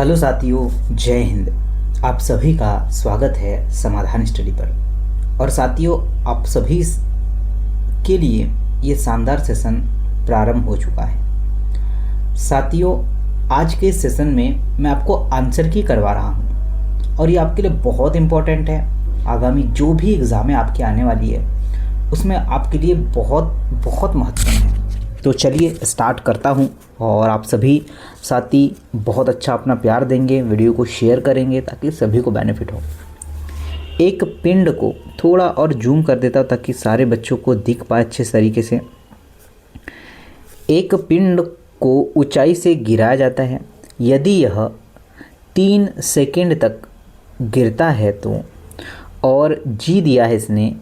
Hello साथियों, जय हिंद। आप सभी का स्वागत है समाधान स्टडी पर। और साथियों, आप सभी के लिए ये शानदार सेशन प्रारंभ हो चुका है। साथियों, आज के इस सेशन में मैं आपको आंसर की करवा रहा हूँ और ये आपके लिए बहुत इम्पोर्टेंट है। आगामी जो भी एग्ज़ाम है आपकी आने वाली है उसमें आपके लिए बहुत बहुत महत्वपूर्ण है। तो चलिए स्टार्ट करता हूँ। और आप सभी साथी बहुत अच्छा अपना प्यार देंगे, वीडियो को शेयर करेंगे ताकि सभी को बेनिफिट हो। एक पिंड को थोड़ा और जूम कर देता हूँ ताकि सारे बच्चों को दिख पाए अच्छे तरीके से। एक पिंड को ऊंचाई से गिराया जाता है। यदि यह 3 सेकंड तक गिरता है तो, और जी दिया है इसने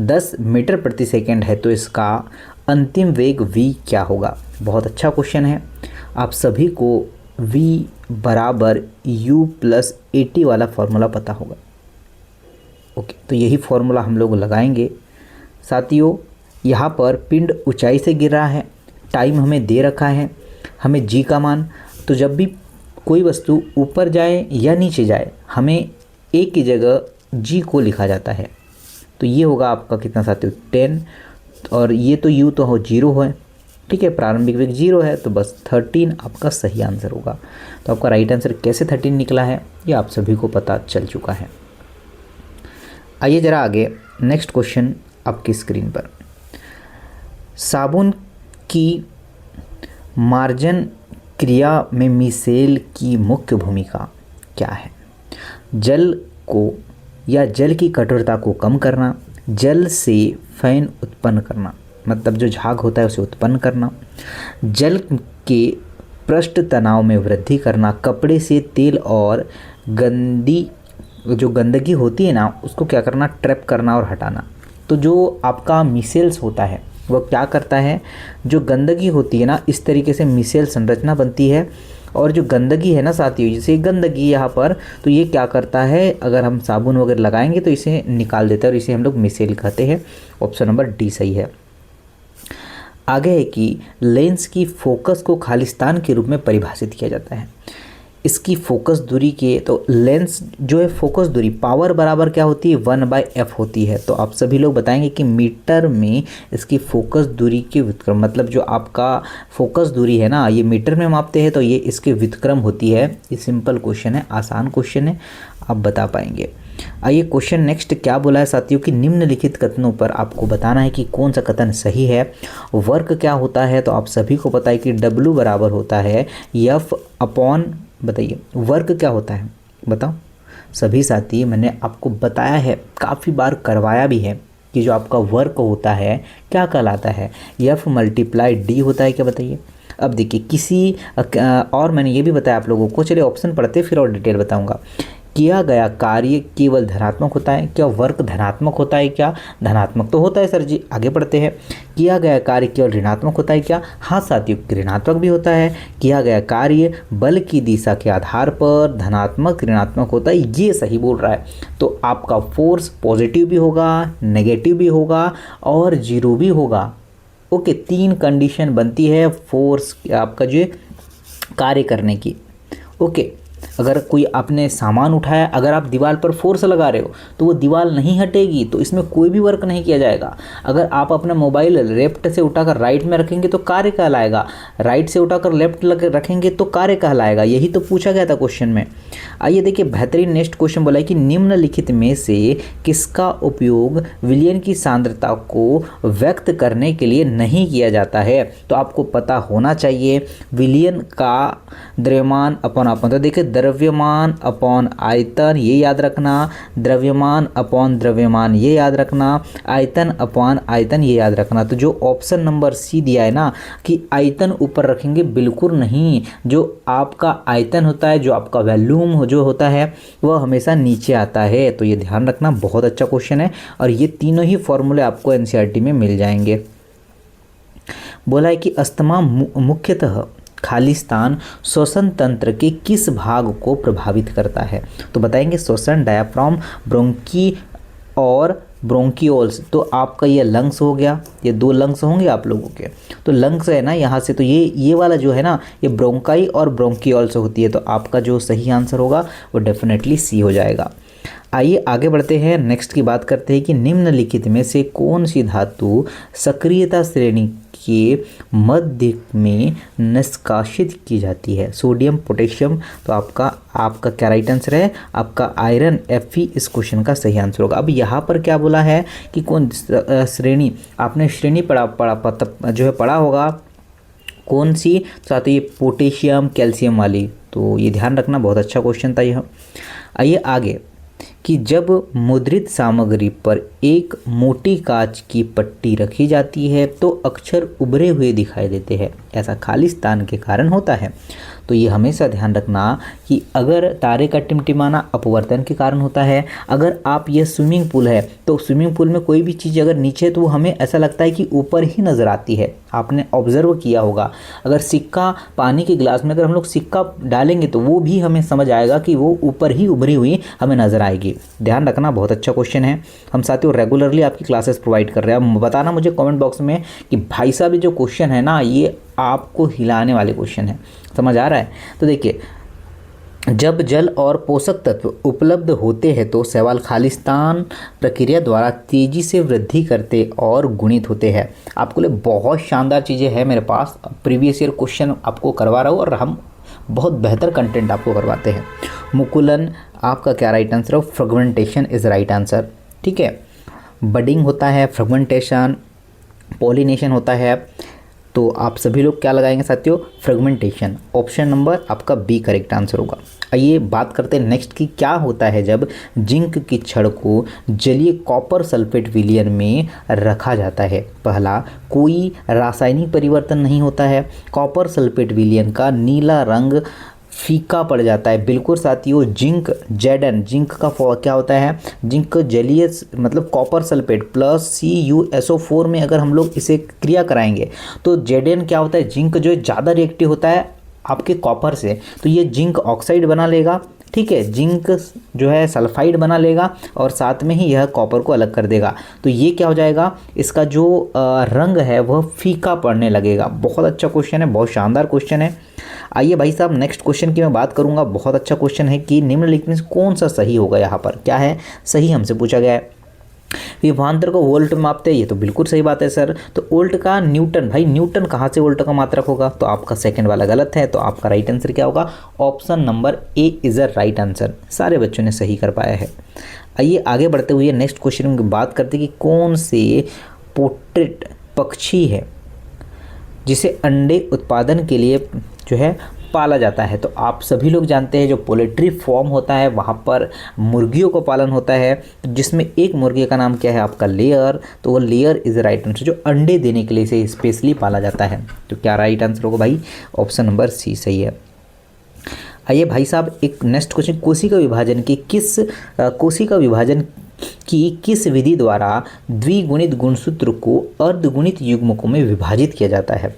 10 मीटर प्रति सेकंड है, तो इसका अंतिम वेग v क्या होगा। बहुत अच्छा क्वेश्चन है। आप सभी को v बराबर u प्लस AT वाला फॉर्मूला पता होगा। ओके, तो यही फॉर्मूला हम लोग लगाएंगे। साथियों, यहाँ पर पिंड ऊंचाई से गिर रहा है, टाइम हमें दे रखा है, हमें g का मान। तो जब भी कोई वस्तु ऊपर जाए या नीचे जाए, हमें a की जगह g को लिखा जाता है। तो ये होगा आपका कितना साथियों, 10। और ये तो u तो हो 0 है, ठीक है, प्रारंभिक वेग 0 है, तो बस 13 आपका सही आंसर होगा। तो आपका राइट आंसर कैसे 13 निकला है ये आप सभी को पता चल चुका है। आइए ज़रा आगे, नेक्स्ट क्वेश्चन आपकी स्क्रीन पर। साबुन की मार्जन क्रिया में मिसेल की मुख्य भूमिका क्या है। जल को या जल की कठोरता को कम करना, जल से फैन उत्पन्न करना, मतलब जो झाग होता है उसे उत्पन्न करना, जल के पृष्ठ तनाव में वृद्धि करना, कपड़े से तेल और जो गंदगी होती है ना उसको क्या करना, ट्रैप करना और हटाना। तो जो आपका मिसेल्स होता है वो क्या करता है, जो गंदगी होती है ना, इस तरीके से मिसेल संरचना बनती है। और जो गंदगी है ना साथियों, जैसे गंदगी यहाँ पर, तो ये क्या करता है, अगर हम साबुन वगैरह लगाएंगे तो इसे निकाल देता है और इसे हम लोग मिसेल कहते हैं। ऑप्शन नंबर डी सही है। आगे है कि लेंस की फोकस को खालिस्तान के रूप में परिभाषित किया जाता है। इसकी फोकस दूरी के, तो लेंस जो है फोकस दूरी पावर बराबर क्या होती है, 1/f होती है। तो आप सभी लोग बताएंगे कि मीटर में इसकी फोकस दूरी के व्युत्क्रम, मतलब जो आपका फोकस दूरी है ना ये मीटर में मापते हैं, तो ये इसके व्युत्क्रम होती है। ये सिंपल क्वेश्चन है, आसान क्वेश्चन है, आप बता पाएंगे। आइए क्वेश्चन नेक्स्ट क्या बोला है साथियों कि निम्नलिखित कथनों पर आपको बताना है कि कौन सा कथन सही है। वर्क क्या होता है, तो आप सभी को पता है कि W बराबर होता है F अपॉन, बताइए वर्क क्या होता है, बताओ सभी साथी। मैंने आपको बताया है, काफ़ी बार करवाया भी है कि जो आपका वर्क होता है क्या कहलाता है, F × D होता है क्या, बताइए। अब देखिए किसी और मैंने ये भी बताया आप लोगों को, चलिए ऑप्शन पढ़ते फिर और डिटेल बताऊंगा। किया गया कार्य केवल धनात्मक होता है क्या, वर्क धनात्मक होता है क्या, धनात्मक तो होता है सर जी। आगे पढ़ते हैं। किया गया कार्य केवल ऋणात्मक होता है क्या, हाँ साथियों ऋणात्मक भी होता है। किया गया कार्य बल की दिशा के आधार पर धनात्मक ऋणात्मक होता है, ये सही बोल रहा है। तो आपका फोर्स पॉजिटिव भी होगा, नेगेटिव भी होगा और जीरो भी होगा। ओके, 3 कंडीशन बनती है फोर्स आपका जो कार्य करने की। ओके, अगर कोई आपने सामान उठाया, अगर आप दीवार पर फोर्स लगा रहे हो तो वो दीवार नहीं हटेगी, तो इसमें कोई भी वर्क नहीं किया जाएगा। अगर आप अपना मोबाइल लेफ्ट से उठाकर राइट में रखेंगे तो कार्य कहलाएगा, राइट से उठाकर लेफ्ट रखेंगे तो कार्य कहलाएगा। यही तो पूछा गया था क्वेश्चन में। आइए देखिए बेहतरीन नेक्स्ट क्वेश्चन बोला है कि निम्नलिखित में से किसका उपयोग विलयन की सांद्रता को व्यक्त करने के लिए नहीं किया जाता है। तो आपको पता होना चाहिए विलयन का द्रव्यमान अपॉन आपन, तो देखिए द्रव्यमान अपॉन आयतन ये याद रखना, द्रव्यमान अपॉन द्रव्यमान ये याद रखना, आयतन अपॉन आयतन ये याद रखना। तो जो ऑप्शन नंबर सी दिया है ना कि आयतन ऊपर रखेंगे, बिल्कुल नहीं। जो आपका आयतन होता है, जो आपका वॉल्यूम जो होता है वह हमेशा नीचे आता है। तो ये ध्यान रखना, बहुत अच्छा क्वेश्चन है और ये तीनों ही फॉर्मूले आपको एनसीईआरटी में मिल जाएंगे। बोला है कि अस्थमा मुख्यतः खालिस्तान श्वसन तंत्र के किस भाग को प्रभावित करता है। तो बताएंगे श्वसन डायाफ्राम, ब्रोंकी और ब्रोंकियोल्स, तो आपका ये लंग्स हो गया, ये 2 लंग्स होंगे आप लोगों के। तो लंग्स है ना यहाँ से, तो ये वाला जो है ना ये ब्रोंकाई और ब्रोंकियोल्स होती है, तो आपका जो सही आंसर होगा वो डेफिनेटली सी हो जाएगा। आइए आगे बढ़ते हैं, नेक्स्ट की बात करते हैं कि निम्नलिखित में से कौन सी धातु सक्रियता श्रेणी के मध्य में निष्कासित की जाती है। सोडियम, पोटेशियम, तो आपका क्या राइट आंसर है, आपका आयरन Fe इस क्वेश्चन का सही आंसर होगा। अब यहाँ पर क्या बोला है कि कौन श्रेणी, आपने श्रेणी पढ़ा होगा कौन सी, साथ ही पोटेशियम कैल्शियम वाली, तो ये ध्यान रखना, बहुत अच्छा क्वेश्चन था यह। आइए आगे कि जब मुद्रित सामग्री पर एक मोटी कांच की पट्टी रखी जाती है तो अक्षर उभरे हुए दिखाई देते हैं, ऐसा खाली स्थान के कारण होता है। तो ये हमेशा ध्यान रखना कि अगर तारे का टिमटिमाना अपवर्तन के कारण होता है, अगर आप ये स्विमिंग पूल है तो स्विमिंग पूल में कोई भी चीज़ अगर नीचे है तो वो हमें ऐसा लगता है कि ऊपर ही नज़र आती है, आपने ऑब्जर्व किया होगा। अगर सिक्का पानी के गिलास में अगर हम लोग सिक्का डालेंगे तो वो भी हमें समझ आएगा कि वो ऊपर ही उभरी हुई हमें नज़र आएगी। ध्यान रखना, बहुत अच्छा क्वेश्चन है। हम साथियों रेगुलरली आपकी क्लासेस प्रोवाइड कर रहे हैं। बताना मुझे कमेंट बॉक्स में कि भाई साहब ये जो क्वेश्चन है ना ये आपको हिलाने वाले क्वेश्चन है, समझ आ रहा है। तो देखिए, जब जल और पोषक तत्व उपलब्ध होते हैं तो शैवाल खालिस्तान प्रक्रिया द्वारा तेजी से वृद्धि करते और गुणित होते हैं। आपको लिए बहुत शानदार चीज़ें हैं मेरे पास, प्रीवियस ईयर क्वेश्चन आपको करवा रहा हूँ और हम बहुत बेहतर कंटेंट आपको करवाते हैं। मुकुलन आपका क्या राइट आंसर है, फ्रेगमेंटेशन इज राइट आंसर, ठीक है। बडिंग होता है, फ्रेगमेंटेशन, पॉलिनेशन होता है, तो आप सभी लोग क्या लगाएंगे साथियों, फ्रेगमेंटेशन। ऑप्शन नंबर आपका बी करेक्ट आंसर होगा। आइए बात करते हैं नेक्स्ट की, क्या होता है जब जिंक की छड़ को जलीय कॉपर सल्फेट विलयन में रखा जाता है। पहला, कोई रासायनिक परिवर्तन नहीं होता है, कॉपर सल्फेट विलयन का नीला रंग फीका पड़ जाता है। बिल्कुल साथियों, जिंक Zn, जिंक का क्या होता है, जिंक जलीय मतलब कॉपर सल्फेट प्लस CuSO4 में अगर हम लोग इसे क्रिया कराएंगे तो Zn क्या होता है, जिंक जो है ज़्यादा रिएक्टिव होता है आपके कॉपर से, तो ये जिंक ऑक्साइड बना लेगा, ठीक है, जिंक जो है सल्फाइड बना लेगा और साथ में ही यह कॉपर को अलग कर देगा। तो ये क्या हो जाएगा, इसका जो रंग है वह फीका पड़ने लगेगा। बहुत अच्छा क्वेश्चन है, बहुत शानदार क्वेश्चन है। आइए भाई साहब नेक्स्ट क्वेश्चन की मैं बात करूंगा। बहुत अच्छा क्वेश्चन है कि निम्नलिखित में से कौन सा सही होगा। यहाँ पर क्या है, सही हमसे पूछा गया है। विभवांतर को वोल्ट में मापते हैं, ये तो बिल्कुल सही बात है सर। तो वोल्ट का न्यूटन, भाई न्यूटन कहाँ से वोल्ट का मात्रक होगा, तो आपका सेकंड वाला गलत है। तो आपका राइट आंसर क्या होगा, option number A is a right answer. सारे बच्चों ने सही कर पाया है। आइए आगे बढ़ते हुए नेक्स्ट क्वेश्चन की बात करते हैं कि कौन से पोट्रेट पक्षी है जिसे अंडे उत्पादन के लिए जो है पाला जाता है। तो आप सभी लोग जानते हैं जो पोल्ट्री फॉर्म होता है वहाँ पर मुर्गियों को पालन होता है, जिसमें एक मुर्गी का नाम क्या है आपका लेयर, तो वो लेयर इज़ राइट आंसर, जो अंडे देने के लिए इसे स्पेशली पाला जाता है। तो क्या राइट आंसर होगा भाई, ऑप्शन नंबर सी सही है। आइए भाई साहब एक नेक्स्ट क्वेश्चन, कोशिका विभाजन की किस विधि द्वारा द्विगुणित गुणसूत्र को अर्धगुणित युग्मकों में विभाजित किया जाता है।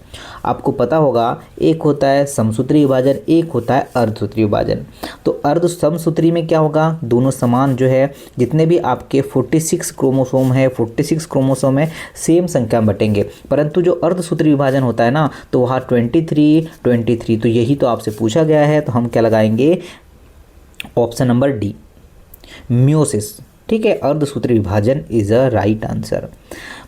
आपको पता होगा एक होता है समसूत्री विभाजन, एक होता है अर्धसूत्री विभाजन। तो अर्ध समसूत्री में क्या होगा, दोनों समान जो है जितने भी आपके 46 क्रोमोसोम है 46 क्रोमोसोम है सेम संख्या में बटेंगे, परंतु जो अर्धसूत्री विभाजन होता है ना तो वहाँ 23, तो यही तो आपसे पूछा गया है। तो हम क्या लगाएंगे, ऑप्शन नंबर डी म्योसिस, ठीक है, अर्धसूत्री विभाजन इज अ राइट आंसर।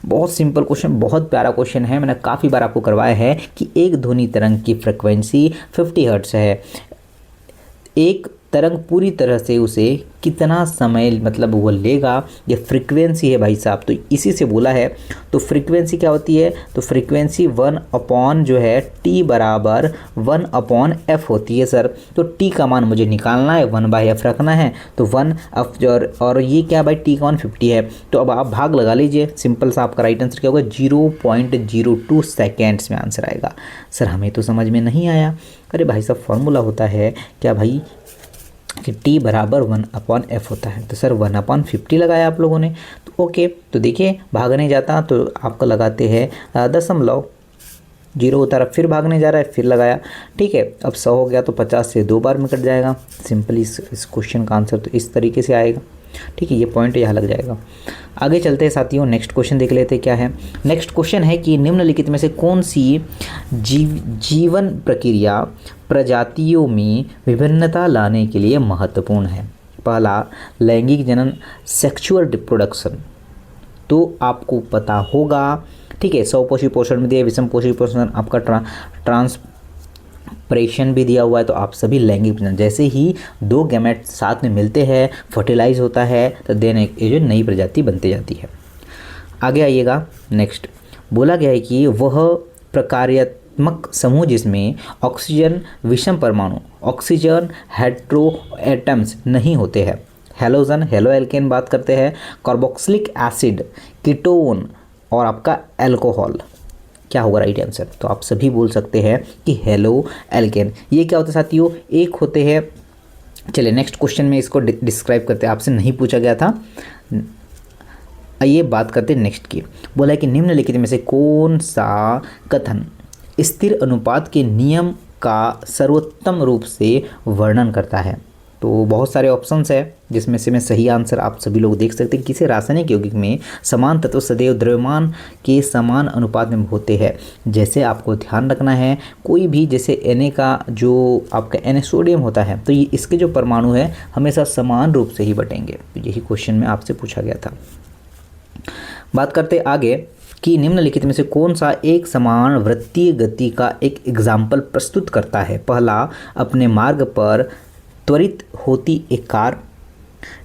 बहुत सिंपल क्वेश्चन, बहुत प्यारा क्वेश्चन है, मैंने काफ़ी बार आपको करवाया है कि एक ध्वनि तरंग की फ्रिक्वेंसी 50 हर्ट्ज है। एक तरंग पूरी तरह से उसे कितना समय मतलब वो लेगा, ये फ्रीक्वेंसी है भाई साहब, तो इसी से बोला है। तो फ्रीक्वेंसी क्या होती है, तो फ्रीक्वेंसी 1 जो है t बराबर 1/f होती है सर। तो t का मान मुझे निकालना है, 1/f रखना है, तो 1f और ये क्या भाई t का मान 50 है। तो अब आप भाग लगा लीजिए, सिंपल सा आपका राइट आंसर क्या होगा, 0.02 सेकेंड्स में आंसर आएगा। सर हमें तो समझ में नहीं आया। अरे भाई साहब फॉर्मूला होता है क्या भाई कि t बराबर 1/f होता है, तो सर 1/50 लगाया आप लोगों ने। तो ओके, तो देखिए भागने जाता तो आपको लगाते हैं दशमलव, 0 होता रहा, फिर भागने जा रहा है फिर लगाया, ठीक है। अब 100 हो गया तो 50 से 2 बार में कट जाएगा। सिंपली इस क्वेश्चन का आंसर तो इस तरीके से आएगा। ठीक है, ये पॉइंट यहाँ लग जाएगा। आगे चलते हैं साथियों, नेक्स्ट क्वेश्चन देख लेते हैं क्या है। नेक्स्ट क्वेश्चन है कि निम्नलिखित में से कौन सी जीवन प्रक्रिया प्रजातियों में विभिन्नता लाने के लिए महत्वपूर्ण है। पहला, लैंगिक जनन, सेक्सुअल रिप्रोडक्शन, तो आपको पता होगा, ठीक है। स्वपोषी पोषण में दिया, विषम पोषी पोषण, आपका ट्रांसप्रेशन भी दिया हुआ है। तो आप सभी लैंगिक प्रजनन, जैसे ही दो गैमेट साथ में मिलते हैं, फर्टिलाइज होता है, तो देन ये जो नई प्रजाति बनती जाती है। आगे आइएगा, नेक्स्ट बोला गया है कि वह प्रकार्यात्मक समूह जिसमें ऑक्सीजन विषम परमाणु, ऑक्सीजन हेट्रो एटम्स नहीं होते हैं। हेलोजन, हेलो एल्केन बात करते हैं, कार्बोक्सिलिक एसिड, कीटोन और आपका अल्कोहल। क्या होगा राइट आंसर? तो आप सभी बोल सकते हैं कि हेलो एल्केन। ये क्या होता है साथियों? एक होते हैं। चलिए नेक्स्ट क्वेश्चन में इसको डिस्क्राइब करते हैं, आपसे नहीं पूछा गया था। आइए बात करते हैं नेक्स्ट की। बोला है कि निम्नलिखित में से कौन सा कथन स्थिर अनुपात के नियम का सर्वोत्तम रूप से वर्णन करता है। तो बहुत सारे ऑप्शंस है जिसमें से मैं सही आंसर आप सभी लोग देख सकते हैं। किसी रासायनिक यौगिक में समान तत्व सदैव द्रव्यमान के समान अनुपात में होते हैं। जैसे आपको ध्यान रखना है, कोई भी जैसे Na का जो आपका Na सोडियम होता है, तो ये इसके जो परमाणु है हमेशा समान रूप से ही बटेंगे। तो यही क्वेश्चन में आपसे पूछा गया था। बात करते आगे कि निम्नलिखित में से कौन सा एक समान वृत्तीय गति का एक एग्जाम्पल प्रस्तुत करता है। पहला, अपने मार्ग पर त्वरित होती एक कार,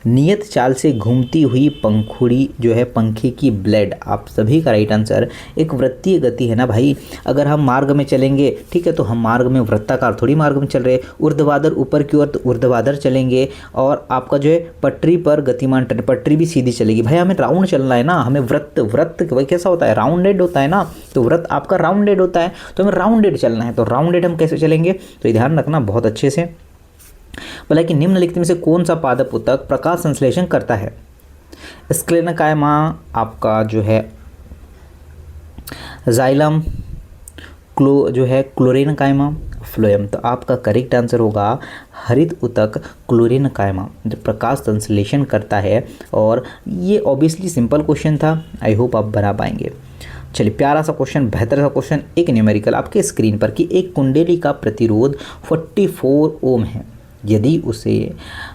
नियत चाल से घूमती हुई पंखुड़ी जो है पंखे की ब्लेड। आप सभी का राइट आंसर एक वृत्तीय गति है ना भाई। अगर हम मार्ग में चलेंगे, ठीक है, तो हम मार्ग में वृत्ताकार थोड़ी मार्ग में चल रहे। ऊर्ध्वाधर ऊपर की ओर तो ऊर्ध्वाधर चलेंगे, और आपका जो है पटरी पर गतिमान ट्रेन, पटरी भी सीधी चलेगी। भाई हमें राउंड चलना है ना, हमें वृत्त वही कैसा होता है, राउंडेड होता है ना। तो वृत्त आपका राउंडेड होता है, तो हमें राउंडेड चलना है। तो राउंडेड हम कैसे चलेंगे, तो ध्यान रखना बहुत अच्छे से। बोला कि निम्नलिखित में से कौन सा पादप उत्तक प्रकाश संश्लेषण करता है। स्क्लेनेकाइमा, आपका जो है जाइलम, जो है क्लोरेनकाइमा, फ्लोएम। तो आपका करेक्ट आंसर होगा हरित उत्तक क्लोरेनकाइमा, जो प्रकाश संश्लेषण करता है। और ये ऑब्वियसली सिंपल क्वेश्चन था, आई होप आप बना पाएंगे। चलिए प्यारा सा क्वेश्चन, बेहतर सा क्वेश्चन, एक न्यूमेरिकल आपके स्क्रीन पर कि एक कुंडली का प्रतिरोध 44 ओम है। यदि उसे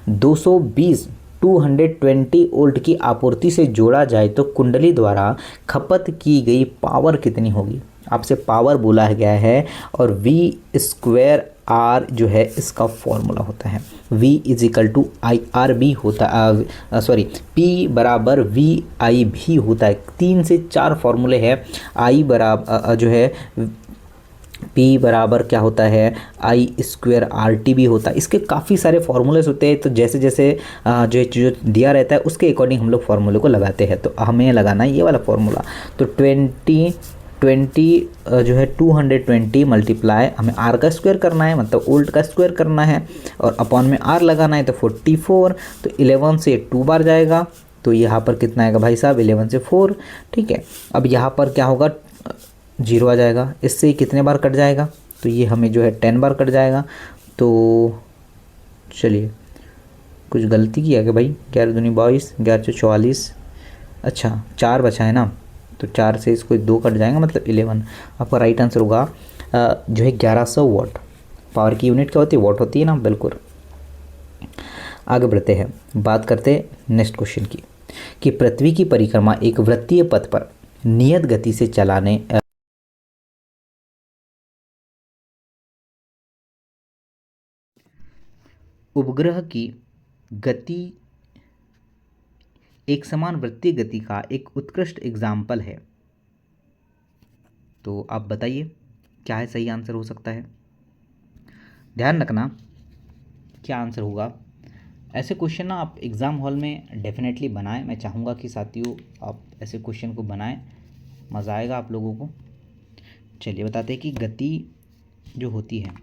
220 वोल्ट की आपूर्ति से जोड़ा जाए तो कुंडली द्वारा खपत की गई पावर कितनी होगी। आपसे पावर बोला गया है, और V²R जो है इसका फॉर्मूला होता है। V = IRB होता है, सॉरी P = VIB होता है। 3 से 4 फॉर्मूले हैं। I बराबर जो है P बराबर क्या होता है, I²RT भी होता है। इसके काफ़ी सारे फार्मूलेस होते हैं। तो जैसे जैसे जो दिया रहता है उसके अकॉर्डिंग हम लोग फार्मूले को लगाते हैं। तो हमें लगाना है ये वाला फार्मूला। तो 20 जो है 220 मल्टीप्लाई हमें R का स्क्वायर करना है, मतलब वोल्ट का स्क्वायर करना है, और अपॉन में R लगाना है। तो 44, तो 11 से 2 बार जाएगा, तो यहाँ पर कितना आएगा भाई साहब, 11 से 4। ठीक है, अब यहाँ पर क्या होगा, 0 आ जाएगा। इससे कितने बार कट जाएगा, तो ये हमें जो है 10 बार कट जाएगा। तो चलिए कुछ गलती किया क्या भाई, 11 दूनी 22, 11 से 44, अच्छा 4 बचा है ना, तो 4 से इसको 2 कट जाएगा, मतलब 11। आपका राइट आंसर होगा जो है 1100 वाट। पावर की यूनिट क्या होती है, वाट होती है ना, बिल्कुल। आगे बढ़ते हैं, बात करते हैं नेक्स्ट क्वेश्चन की कि पृथ्वी की परिक्रमा एक वृत्तीय पथ पर नियत गति से चलाने उपग्रह की गति एक समान वृत्तीय गति का एक उत्कृष्ट एग्जाम्पल है। तो आप बताइए क्या है सही आंसर हो सकता है। ध्यान रखना क्या आंसर होगा। ऐसे क्वेश्चन ना आप एग्ज़ाम हॉल में डेफिनेटली बनाएं। मैं चाहूँगा कि साथियों आप ऐसे क्वेश्चन को बनाएं, मज़ा आएगा आप लोगों को। चलिए बताते हैं कि गति जो होती है,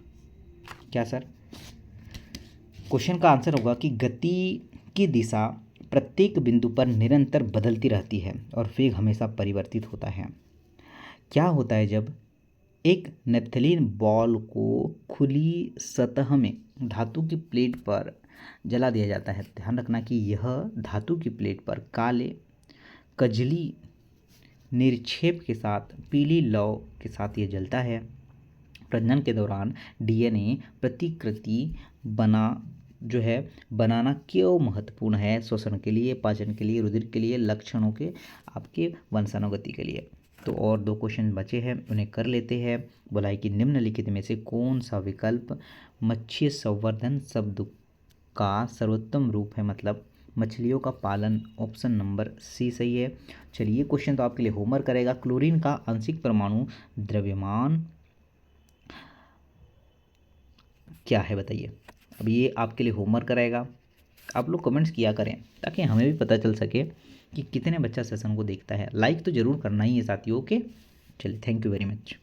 क्या सर, क्वेश्चन का आंसर होगा कि गति की दिशा प्रत्येक बिंदु पर निरंतर बदलती रहती है और वेग हमेशा परिवर्तित होता है। क्या होता है जब एक नेपथलीन बॉल को खुली सतह में धातु की प्लेट पर जला दिया जाता है। ध्यान रखना कि यह धातु की प्लेट पर काले कजली निरक्षेप के साथ पीली लौ के साथ ये जलता है। प्रजनन के दौरान डीएनए प्रतिकृति बनाना क्यों महत्वपूर्ण है? श्वसन के लिए, पाचन के लिए, रुधिर के लिए, लक्षणों के आपके वंशानुगति के लिए। तो और 2 क्वेश्चन बचे हैं, उन्हें कर लेते हैं। बोला है कि निम्नलिखित में से कौन सा विकल्प मत्स्य संवर्धन शब्द का सर्वोत्तम रूप है? मतलब मछलियों का पालन। ऑप्शन नंबर सी सही है। चलिए ये क्वेश्चन तो आपके लिए होमवर्क करेगा। क्लोरीन का आंशिक परमाणु द्रव्यमान क्या है बताइए। अब ये आपके लिए होमवर्क कराएगा। आप लोग कमेंट्स किया करें ताकि हमें भी पता चल सके कि कितने बच्चा सेशन को देखता है। लाइक तो ज़रूर करना ही है साथियों। ओके, चलिए, थैंक यू वेरी मच।